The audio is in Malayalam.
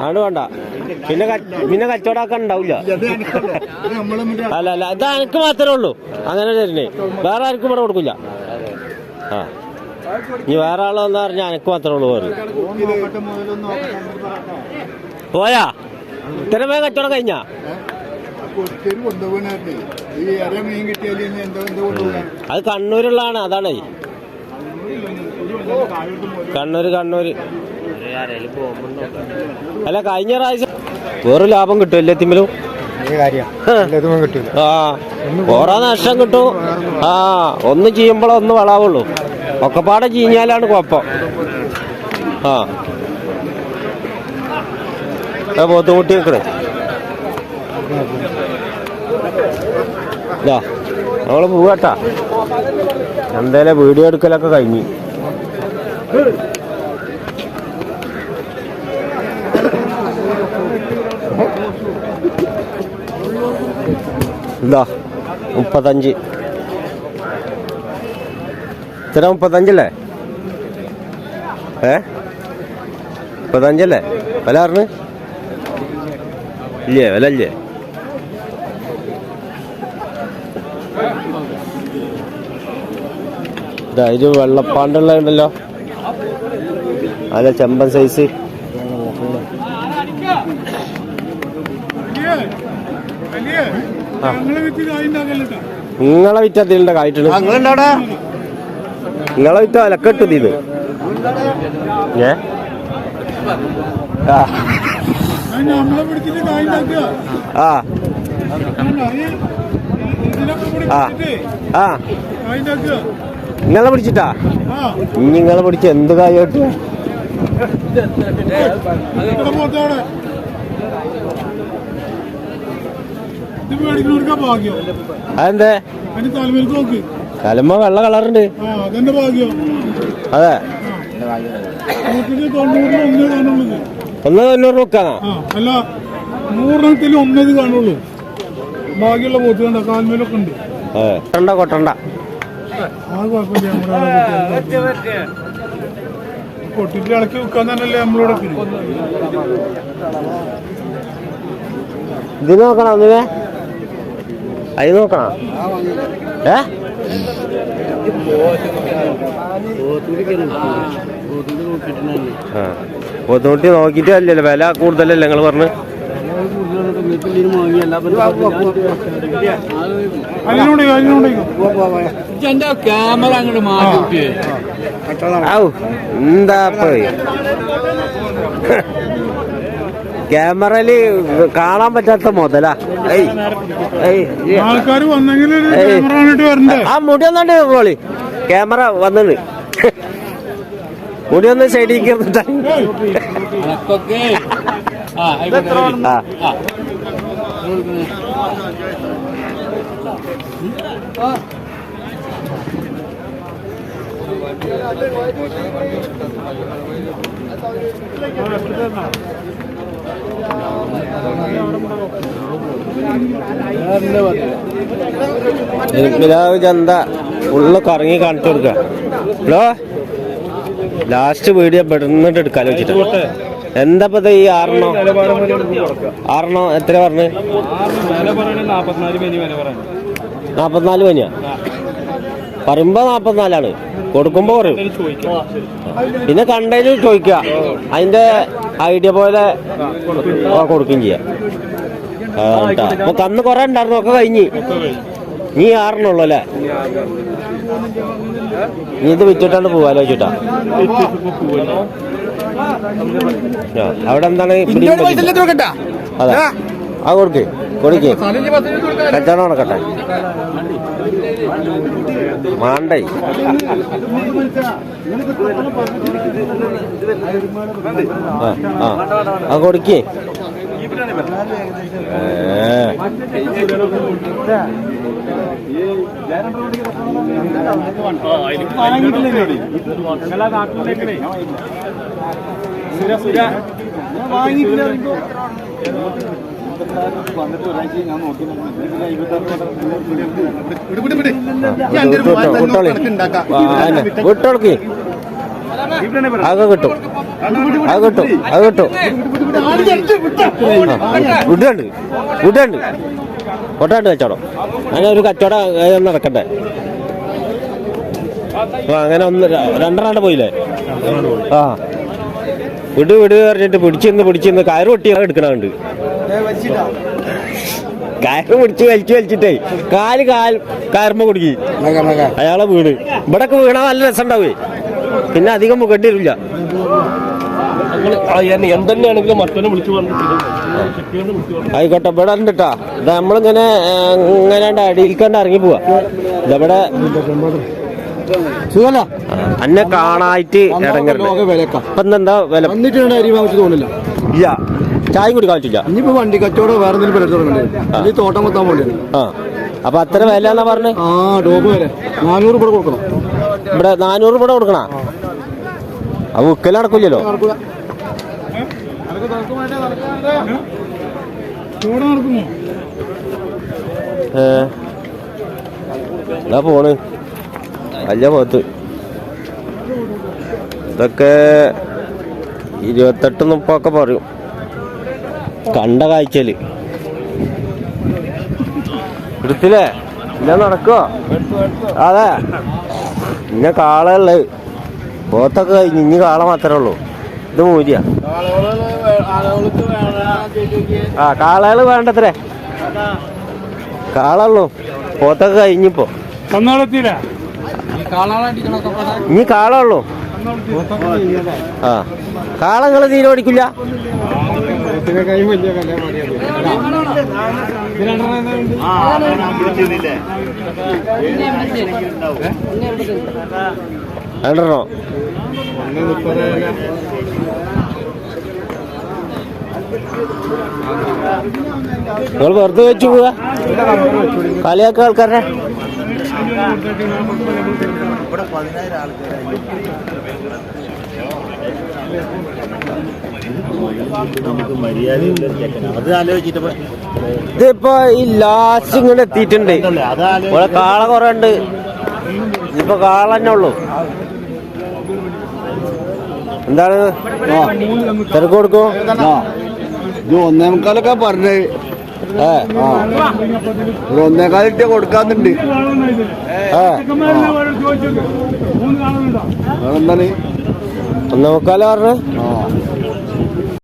ആണ് വേണ്ട. പിന്നെ കച്ചവടാക്കാൻ ഉണ്ടാവില്ല. അല്ല അല്ല, ഇത് എനിക്ക് മാത്രമേ ഉള്ളൂ അങ്ങനെ തരുന്നേ. വേറെ ആർക്കും ഇവിടെ കൊടുക്കില്ല. ആ, ഇനി വേറെ ആള് വന്നാ പറഞ്ഞാൽ എനിക്ക് മാത്രമേ ഉള്ളൂ. വേറെ പോയാ ഇത്രയും വേഗം കച്ചവടം കഴിഞ്ഞാ. അത് കണ്ണൂരുള്ളതാണ്. അതാണ് കണ്ണൂര്. അല്ല, കഴിഞ്ഞ പ്രാവശ്യം വേറെ ലാഭം കിട്ടും എല്ലാത്തിലും. ആ, ഓരോ നഷ്ടം കിട്ടും. ആ, ഒന്ന് ചെയ്യുമ്പോഴേ ഒന്ന് വളാവുള്ളൂ. ഒക്കെപ്പാടെ ചീഞ്ഞാലാണ് കുഴപ്പം. ആ, പോത്തുമുട്ടി നിൽക്കണേ. ഇതാ നമ്മള് പോവാട്ടാ. എന്തായാലും വീഡിയോ എടുക്കലൊക്കെ കഴിഞ്ഞു. ഇതാ 35. ഇത്ര 35 35 വില അറിഞ്ഞ് ഇല്ലേ? വില ഇല്ലേ? ഇതാ ഇത് വെള്ളപ്പാണ്ടുള്ള ഉണ്ടല്ലോ. അല്ല, ചെമ്പൻ സൈസ്. നിങ്ങളെ വിറ്റ അതിലുണ്ട കായിട്ടുണ്ട്. നിങ്ങളെ വിറ്റ വിലക്കെട്ട് ഇത്. നിങ്ങളെ പിടിച്ചിട്ടാ? നിങ്ങളെ പിടിച്ച് എന്ത് കായോട്ട്? അതെന്തേ? തലമ്മ വെള്ള കളറുണ്ട്. അതെ, 190 നോക്കാണോ? അല്ല, 100 ഒന്നത് കാണുള്ളൂ. ബാക്കിയുള്ള പോത്ത് കണ്ട കാൽമേലൊക്കെ ഉണ്ട്. കൊട്ടണ്ട ആ കുഴപ്പമില്ല. കൊട്ടിട്ട് ഇളക്കി വെക്കാൻ തന്നെയല്ലേ നമ്മളോട്. ഇത് നോക്കണം. അതിനെ അത് നോക്കണം. പോത്തുകുട്ടി നോക്കിട്ട് അല്ലല്ലോ, വില കൂടുതലല്ലേ നിങ്ങൾ പറഞ്ഞു? ക്യാമറ അങ്ങോട്ട് മാറ്റി. എന്താ ക്യാമറയില് കാണാൻ പറ്റാത്ത മുതലാ. ആൾക്കാര് വന്നെങ്കിൽ ആ മുടി ഒന്നുണ്ട് പോളി. ക്യാമറ വന്നിട്ട് മുടി ഒന്ന് സൈഡിലേക്ക് ചന്ത ഉള്ള കറങ്ങി കാണിച്ചു കൊടുക്ക. ഹലോ, ലാസ്റ്റ് വീഡിയോ പെടുന്നിട്ട് എടുക്കാലോ വെച്ചിട്ട്. എന്താ ഇപ്പത് ഈ 6 എത്ര പറഞ്ഞു? 44 പനിയാ പറയുമ്പോ 44 കൊടുക്കുമ്പോ പറയും. പിന്നെ കണ്ടതിൽ ചോദിക്കുക, അതിന്റെ ഐഡിയ പോലെ കൊടുക്കുകയും ചെയ്യാം. അപ്പൊ കന്ന് കൊറേ ഉണ്ടായിരുന്നു, ഒക്കെ കഴിഞ്ഞ്. നീ 6 ഉള്ളു അല്ലേ? നീ ഇത് വിറ്റിട്ടാണ് പോവാലോ വെച്ചിട്ടാ. അവിടെ എന്താണ്? അതെ, ആ കൊടുക്കേ കച്ചവടം നടക്കട്ടെ. മാണ്ടേ ആ കൊടുക്കേ. വിട്ടോളക്കി ആകെ കിട്ടും. അത് കിട്ടും അത് കിട്ടും. വിട്ടുണ്ട് വിട്ടുണ്ട് കൊട്ടാണ്ട് കച്ചവടം. അങ്ങനെ ഒരു കച്ചവടം നടക്കട്ടെ. അങ്ങനെ രണ്ടെണ്ണാണ്ട് പോയില്ലേ? ആ വിട് പറഞ്ഞിട്ട് പിടിച്ചിന്ന് കയറ് പൊട്ടി എടുക്കണുണ്ട്. കയറ് വലിച്ചിട്ടേ കയറുമ്പോ കുടുക്കി അയാളെ വീണ്. ഇവിടൊക്കെ വീണാ നല്ല രസം ഉണ്ടാവേ. പിന്നെ അധികം മുഖണ്ടി വരില്ല. എന്തെന്നെയാണെങ്കിലും മറ്റൊന്നെ വിളിച്ചു പറഞ്ഞു. ആയിക്കോട്ടെ. ഇവിടെ ഉണ്ടിട്ടാ. ഇത് നമ്മളിങ്ങനെ ഇങ്ങനെ അടിയിൽക്കണ്ട് ഇറങ്ങി പോവാ. ഇതവിടെ അന്നെ കാണായിട്ട് ഇടങ്ങറെന്താ വില തോന്നില്ല. ഇല്ല ചായ കുടിക്കാൻ പറ്റില്ല. ഇനിയിപ്പോ വണ്ടി കച്ചവടം വേറെ എന്തെങ്കിലും തോട്ടം കൊത്താൻ വേണ്ടി. ആ അപ്പൊ അത്ര വില എന്നാ പറഞ്ഞേ? ആ ഡോബ് വരെ 400 ഇവിടെ കൊടുക്കണം. ഇവിടെ 400 ഇവിടെ കൊടുക്കണ? അത് ഉക്കല നടക്കില്ലല്ലോ. എന്താ പോണ് വലിയ പോത്ത്. ഇതൊക്കെ 28-30 പറയും കണ്ട കാഴ്ചയില്. എടുത്തില്ലേ? ഇല്ല നടക്കുവോ? അതെ ഇന്ന കാളുള്ളത്. പോത്തൊക്കെ കഴിഞ്ഞ് ഇനി കാള മാത്രമേ ഉള്ളൂ. ഇത് മൂരിയ. ആ കാളകള് വേണ്ടത്രേ. കാളുള്ളൂ. പോത്തൊക്കെ കഴിഞ്ഞിപ്പോ ഇനി കാളുള്ളൂ. ആ കാളങ്ങള് തീരെ ഓടിക്കില്ല. രണ്ടെണ്ണോ? നിങ്ങൾ വെറുതെ വെച്ചു പോവാ കളിയാക്ക ആൾക്കാരെ. ഇതിപ്പോ ഈ ലാസ്റ്റ് ഇങ്ങനെ എത്തിയിട്ടുണ്ട്. ഇവിടെ കാള കുറെ ഉണ്ട്. ഇപ്പൊ കാള തന്നെ ഉള്ളു. എന്താണ് തിരക്ക് കൊടുക്കും? 1.25 പറഞ്ഞേ. 1.25 ഇട്ട് കൊടുക്കാന്നുണ്ട്. എന്താണ് 1.25 പറഞ്ഞേ?